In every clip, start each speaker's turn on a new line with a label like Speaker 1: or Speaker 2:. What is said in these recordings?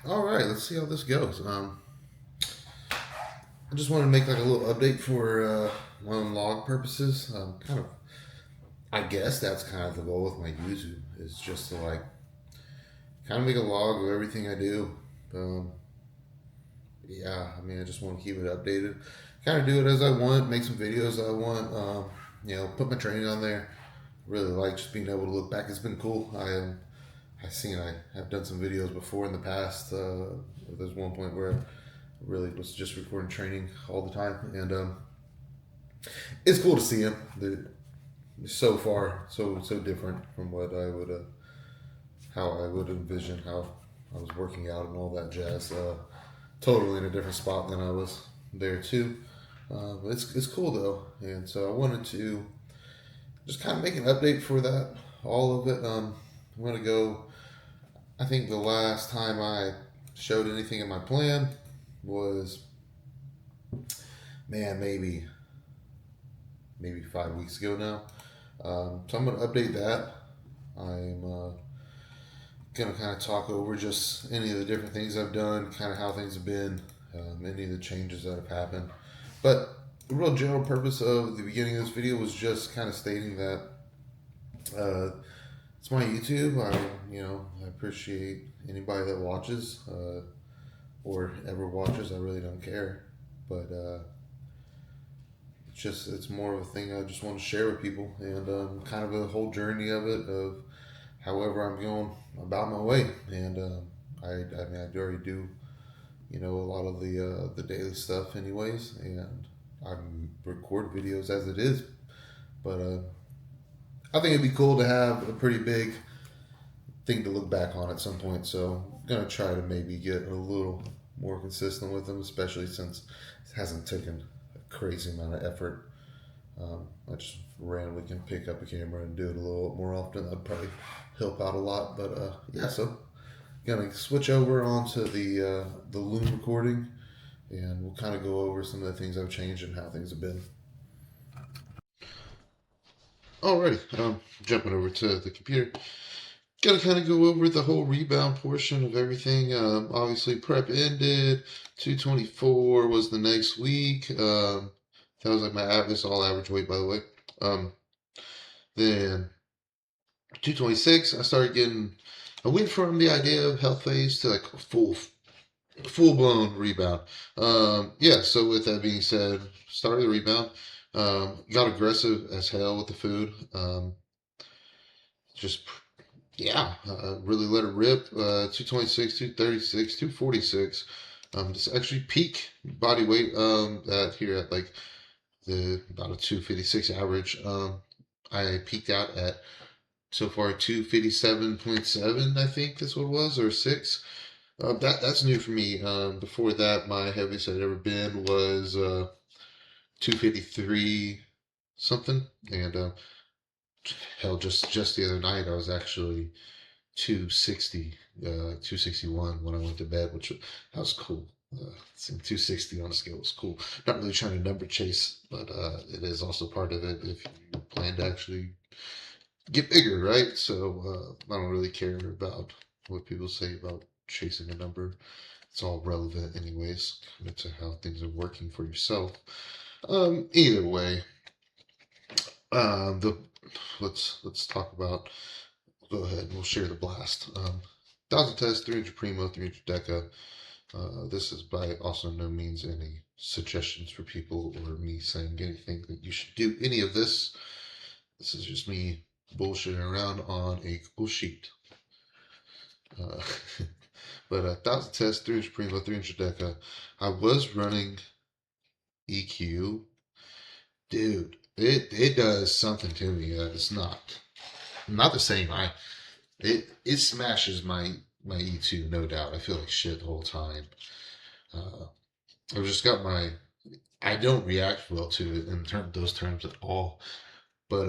Speaker 1: All right, let's see how this goes. I just wanted to make like a little update for my own log purposes. I guess that's kind of the goal with my YouTube is just to like kind of make a log of everything I do. Um, yeah, I mean, I just want to keep it updated. Kind of do it as I want, make some videos I want. Put my training on there. Really like just being able to look back. It's been cool. I have done some videos before in the past. There's one point where I really was just recording training all the time, and it's cool to see them. They're so far so different from what I would how I would envision how I was working out and all that jazz. Totally in a different spot than I was there too. It's cool though, and so I wanted to just kind of make an update for that, all of it. I'm gonna go. I think the last time I showed anything in my plan was, man, maybe 5 weeks ago now. So I'm gonna update that. I'm gonna kind of talk over just any of the different things I've done, kind of how things have been, any of the changes that have happened. But the real general purpose of the beginning of this video was just kind of stating that uh, it's my YouTube. I appreciate anybody that watches or ever watches. I really don't care, but it's more of a thing I just want to share with people, and kind of a whole journey of it of however I'm going about my way. And I mean, I already do a lot of the daily stuff anyways, and I record videos as it is. But I think it'd be cool to have a pretty big thing to look back on at some point. So I'm gonna try to maybe get a little more consistent with them, especially since it hasn't taken a crazy amount of effort. I just randomly can pick up a camera and do it a little more often. That'd probably help out a lot. But yeah, so gonna switch over onto the Loom recording, and we'll kind of go over some of the things I've changed and how things have been. Alrighty, jumping over to the computer. Gotta kind of go over the whole rebound portion of everything. Obviously, prep ended. 224 was the next week. That was like my average, all average weight, by the way. Then 226, I started getting. I went from the idea of health phase to like full blown rebound. Yeah. So with that being said, started the rebound. Got aggressive as hell with the food. Just Yeah, really let it rip. 226, 236, 246. Just actually peak body weight at here at like the about a 256 average. I peaked out at so far 257.7, I think that's what it was, or six. That's new for me. Before that, my heaviest I'd ever been was 253 something, and hell, just the other night I was actually 260, 261 when I went to bed, that was cool. Seeing 260 on a scale was cool. Not really trying to number chase, but it is also part of it if you plan to actually get bigger, right? So I don't really care about what people say about chasing a number. It's all relevant, anyways, to how things are working for yourself. Either way, the let's talk about. Go ahead and we'll share the blast. 1,000 test, 300 primo, 300 deca. This is by also no means any suggestions for people or me saying anything that you should do any of this. This is just me bullshitting around on a Google sheet. Uh, but 1,000 test, 300 primo, 300 deca. I was running EQ. Dude, it does something to me that it's not the same. It smashes my E2, no doubt. I feel like shit the whole time. Uh, I've just got I don't react well to it in those terms at all. But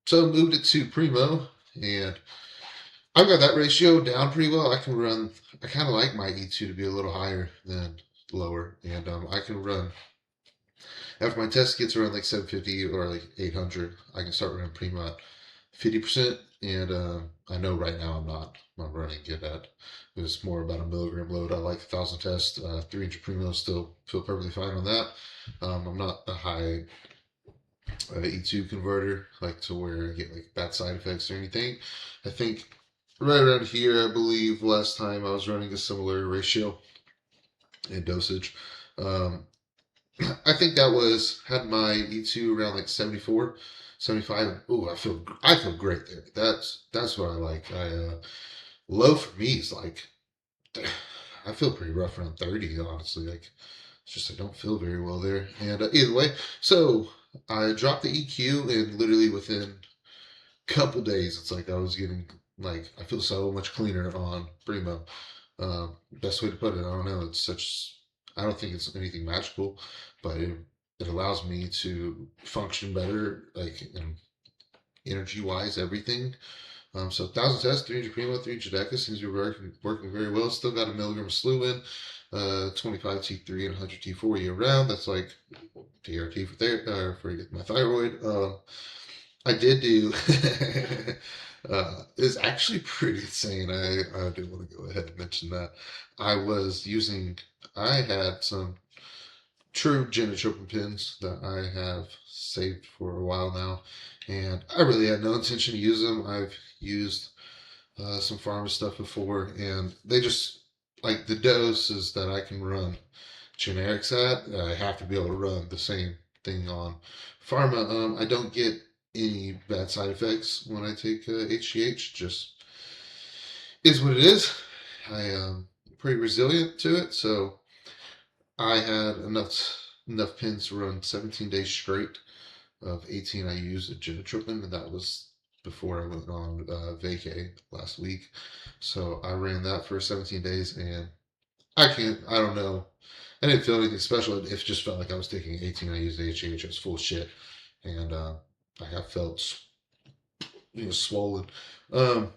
Speaker 1: so I moved it to primo, and I've got that ratio down pretty well. I can run. I kind of like my E2 to be a little higher than lower, and I can run. After my test gets around like 750 or like 800, I can start running primo at 50%, and I know right now I'm not. my running get at. It's more about a milligram load. I like 1,000 test. 300 primo still feel perfectly fine on that. I'm not a high E2 converter, like to where I get like bad side effects or anything. I think right around here, I believe last time I was running a similar ratio and dosage. Um, I think that was had my E2 around like 74, 75. Ooh, I feel great there. That's what I like. Low for me is like I feel pretty rough around 30, honestly. Like it's just I don't feel very well there. And either way, so I dropped the EQ, and literally within a couple days, it's like I was getting like I feel so much cleaner on Primo. Best way to put it, I don't know. It's such. I don't think it's anything magical, but it allows me to function better, like energy wise, everything. So 1,000 tests, 300 primo, 300 deca seems to be working very well. Still got a milligram of SLU in, 25 T3 and 100 T4 year round. That's like TRT for my thyroid. I did do. It's actually pretty insane. I do want to go ahead and mention that I was using. I had some true genotropin pins that I have saved for a while now, and I really had no intention to use them. I've used some pharma stuff before, and they just like the doses that I can run generics at. I have to be able to run the same thing on pharma. I don't get any bad side effects when I take HGH. Just is what it is. I am pretty resilient to it, so I had enough pins to run 17 days straight. Of 18, I used a genotropin, and that was before I went on vacay last week. So I ran that for 17 days, and I don't know. I didn't feel anything special. It just felt like I was taking 18. I used HGH. It was full of shit. And I felt, swollen. Um,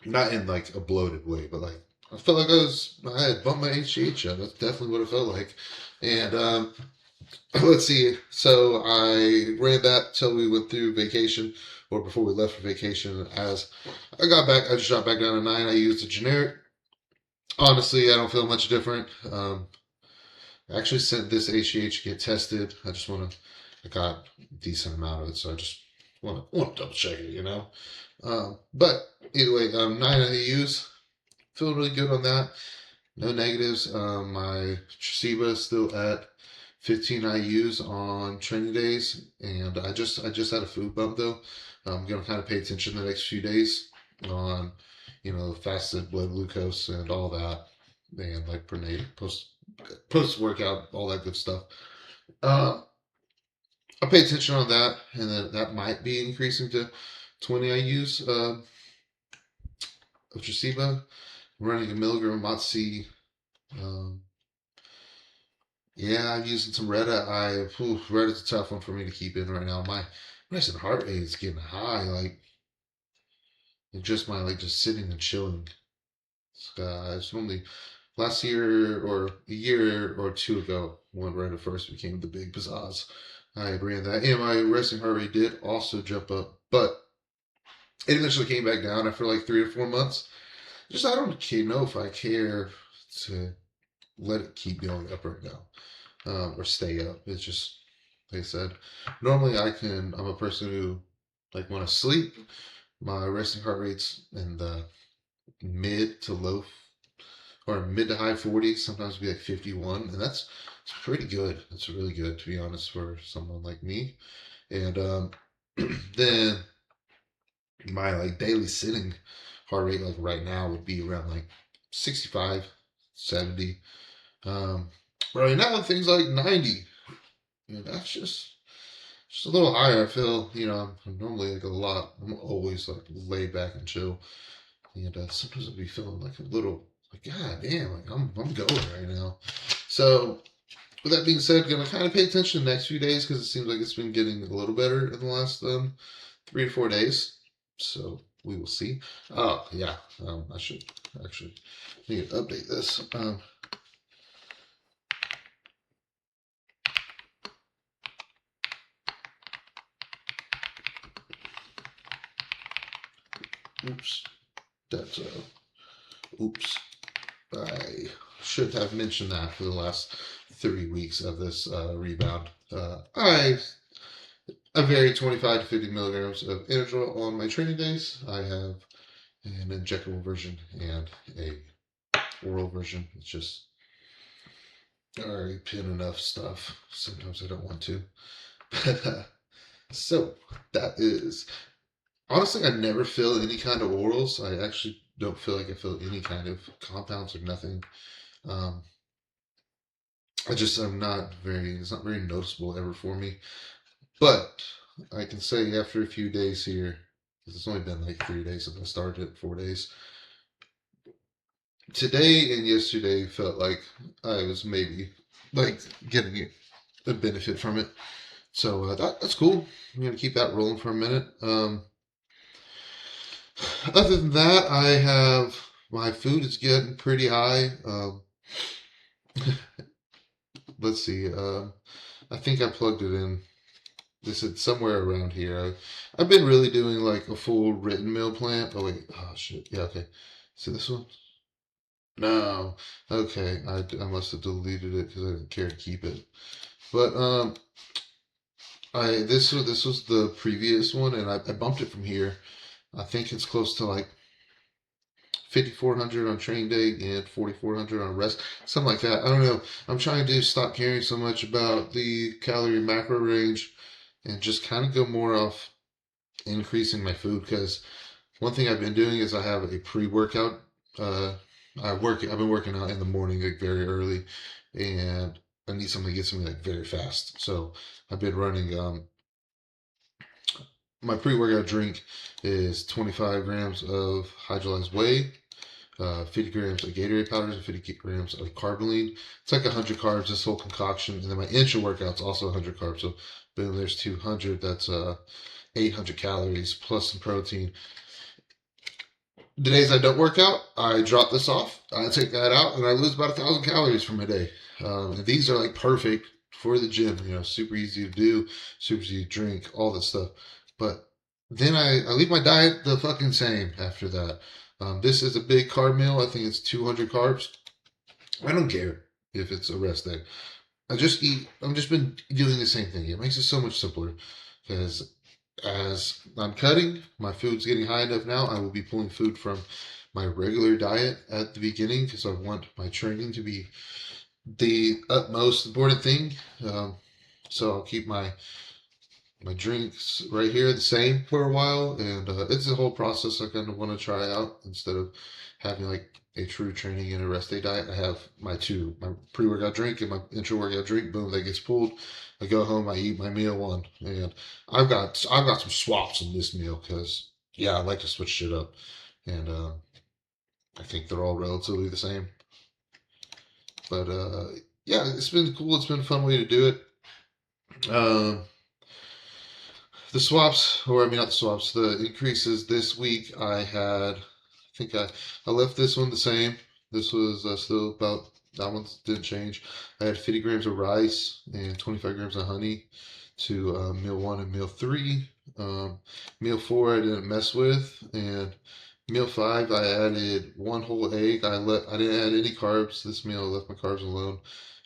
Speaker 1: Not in like a bloated way, but like I felt like I had bumped my HGH up. That's definitely what it felt like. And let's see. So I ran that till we went through vacation, or before we left for vacation. As I got back, I just shot back down to 9. I used a generic. Honestly, I don't feel much different. I actually sent this HGH to get tested. I just want to. I got a decent amount of it, so I just want to double check it, But either way, 9 IUs. Feel really good on that. No negatives. My Traceba is still at 15 IUs on training days, and I just had a food bump though. I'm gonna kind of pay attention the next few days on, fasted blood glucose and all that, and like post workout, all that good stuff. Uh, I'll pay attention on that, and then that might be increasing to 20 IUs of Traceba. I'm running a milligram of Motsi. Um, Yeah, I'm using some Reddit. Reddit's a tough one for me to keep in right now. My resting heart rate is getting high. Like just sitting and chilling. It's only last year or a year or two ago when Reddit first became the big pizzazz. I ran that, and my resting heart rate did also jump up, but it eventually came back down after like 3 or 4 months. Just I don't know if I care to let it keep going up right now. Or stay up. It's just like I said. Normally, I'm a person who like when I sleep, my resting heart rate's in the mid to low or mid to high 40s. Sometimes be like 51, and it's pretty good. It's really good to be honest for someone like me. And then my like daily sitting heart rate like right now would be around like 65, 70. Um, right now things like 90. That's just a little higher. I feel, I'm normally like a lot. I'm always like laid back and chill, and sometimes I'll be feeling like a little like God damn, like I'm going right now. So with that being said, gonna kind of pay attention the next few days because it seems like it's been getting a little better in the last 3 or 4 days. So we will see. Oh yeah, I should actually need to update this. Oops. That's oops. I should have mentioned that for the last 3 weeks of this rebound. I vary 25 to 50 milligrams of Energel on my training days. I have an injectable version and a oral version. It's just I already pin enough stuff. Sometimes I don't want to. So that is honestly, I never fill any kind of orals. I actually don't feel like I fill any kind of compounds or nothing. Um, I'm not very. It's not very noticeable ever for me. But I can say after a few days here, because it's only been like 3 days since I started it, 4 days. Today and yesterday felt like I was maybe like getting a benefit from it. So that's cool. I'm gonna keep that rolling for a minute. Other than that, I have my food is getting pretty high. Let's see. I think I plugged it in. This is somewhere around here. I've been really doing like a full written meal plan. Oh wait. Oh shit. Yeah. Okay. So this one. No. Okay. I must have deleted it because I didn't care to keep it. But this was the previous one, and I bumped it from here. I think it's close to like 5,400 on training day and 4,400 on rest, something like that. I don't know. I'm trying to stop caring so much about the calorie macro range and just kind of go more off increasing my food because one thing I've been doing is I have a pre-workout. Uh, I've been working out in the morning like very early, and I need something that gets me like very fast. So I've been running. My pre-workout drink is 25 grams of hydrolyzed whey, 50 grams of Gatorade powders, and 50 grams of Carboline. It's like 100 carbs, this whole concoction. And then my intra workout's also 100 carbs. So boom, there's 200. That's 800 calories plus some protein. The days I don't work out, I drop this off. I take that out, and I lose about 1,000 calories from my day. And these are like perfect for the gym. You know, super easy to do, super easy to drink, all this stuff. But then I leave my diet the fucking same after that. This is a big carb meal. I think it's 200 carbs. I don't care if it's a rest day. I just eat. I've just been doing the same thing. It makes it so much simpler because as I'm cutting, my food's getting high enough now. I will be pulling food from my regular diet at the beginning because I want my training to be the utmost important thing. So I'll keep my drinks right here the same for a while, and it's a whole process I kind of want to try out instead of having like a true training and a rest day diet. I have my pre-workout drink and my intra-workout drink. Boom, that gets pulled. I go home, I eat my meal one, and I've got some swaps in this meal because yeah, I like to switch shit up, and I think they're all relatively the same. But yeah, it's been cool. It's been a fun way to do it. The swaps, or I mean, not the swaps, the increases this week, I left this one the same. This was still about, that one didn't change. I had 50 grams of rice and 25 grams of honey to meal one and meal three. Meal four, I didn't mess with. And meal five, I added one whole egg. I didn't add any carbs this meal. I left my carbs alone.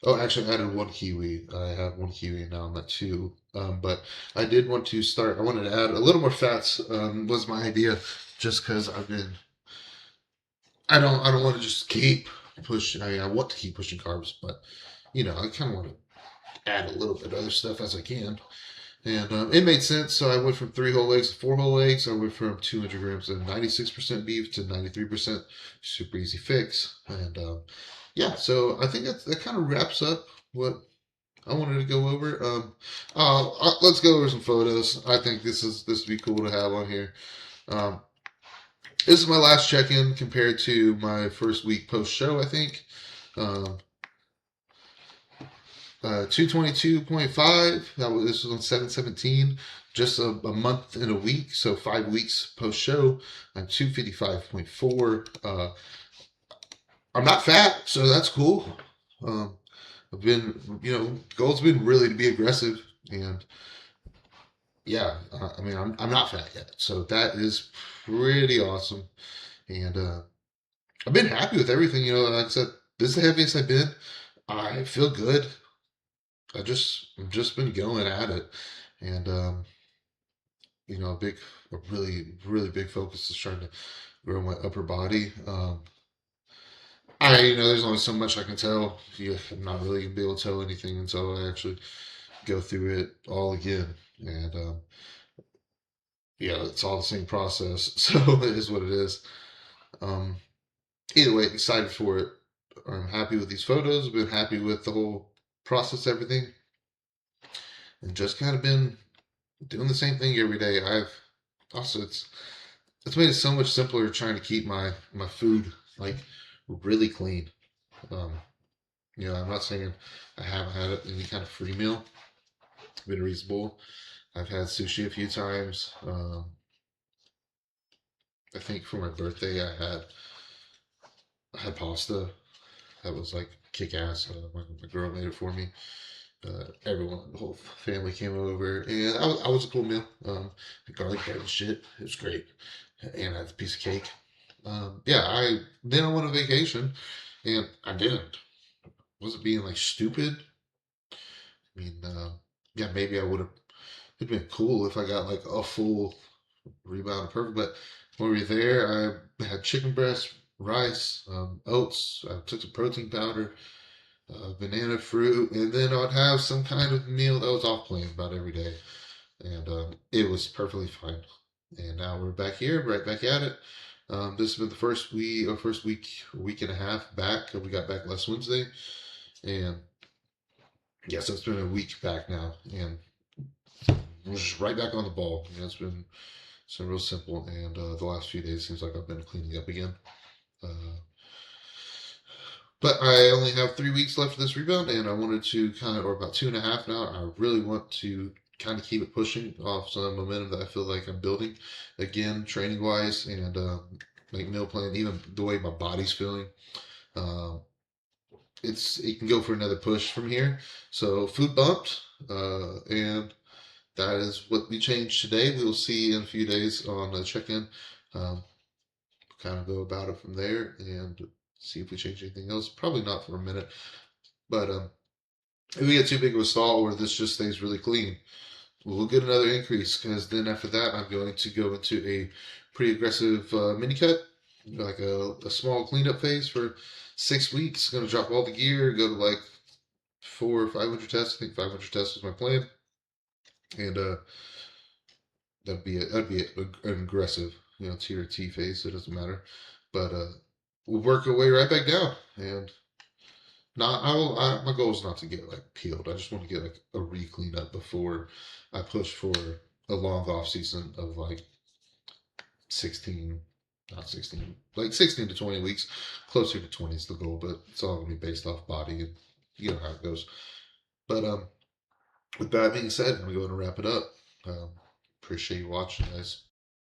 Speaker 1: Oh, actually, I added one kiwi. I had one kiwi, and now I'm at two. But I did want to start. I wanted to add a little more fats. Was my idea, just because I've been. I don't want to just keep pushing. I want to keep pushing carbs, but I kind of want to add a little bit of other stuff as I can. And it made sense. So I went from 3 whole eggs to 4 whole eggs. I went from 200 grams of 96% beef to 93%. Super easy fix. And yeah, so I think that kind of wraps up what I wanted to go over. Let's go over some photos. I think this would be cool to have on here. Um, this is my last check-in compared to my first week post-show, I think. Um, 222.5. This was on 7/17. Just a month and a week, so 5 weeks post show. I'm 255.4. I'm not fat, so that's cool. I've been, goal's been really to be aggressive, and yeah, I mean, I'm not fat yet, so that is pretty awesome. and I've been happy with everything. You know, like I said, this is the heaviest I've been. I feel good. I've just been going at it, and you know, a really big focus is trying to grow my upper body. You know, there's only so much I can tell. Yeah, I'm not really gonna be able to tell anything until I actually go through it all again. And yeah, it's all the same process, so it is what it is. Um, Either way, excited for it. I'm happy with these photos. I've been happy with the whole process, everything, and just kind of been doing the same thing every day. I've also it's made it so much simpler trying to keep my food like really clean. Um, you know, I'm not saying I haven't had any kind of free meal. It's been reasonable. I've had sushi a few times. I think for my birthday, I had pasta that was like kick ass. My girl made it for me. Everyone, the whole family came over, and I was a cool meal. The garlic bread and shit. It was great, and I had a piece of cake. Yeah, I then I went on vacation, and I didn't. Wasn't being like stupid. I mean, yeah, maybe I would have. It'd been cool if I got like a full rebound perfect. But when we were there, I had chicken breast, rice, oats. I took some protein powder, banana fruit, and then I'd have some kind of meal that was off plan about every day, and it was perfectly fine. And now we're back here, right back at it. This has been the first week and a half back. We got back last Wednesday, and yeah, so it's been a week back now, and we're just right back on the ball. You know, it's been real simple, and the last few days seems like I've been cleaning up again. Uh, but I only have 3 weeks left of this rebound, and I wanted to kind of, or about two and a half now. I really want to kind of keep it pushing off some momentum that I feel like I'm building again, training wise, and like meal plan, even the way my body's feeling. Um, it can go for another push from here. So food bumped, and that is what we changed today. We will see in a few days on the check-in. Um, Kind of go about it from there and see if we change anything else. Probably not for a minute, but if we get too big of a stall or this just stays really clean, we'll get another increase because then after that, I'm going to go into a pretty aggressive mini cut, like a small cleanup phase for 6 weeks. Going to drop all the gear, go to like 400 or 500 tests. I think 500 tests was my plan, and that'd be an aggressive, you know, tier T phase. So it doesn't matter, but we'll work our way right back down. And not, my goal is not to get like peeled. I just want to get like a re-clean up before I push for a long off season of like 16, not 16, like 16 to 20 weeks. Closer to 20 is the goal, but it's all gonna be based off body and you know how it goes. But with that being said, I'm going to wrap it up. Um, Appreciate you watching, guys.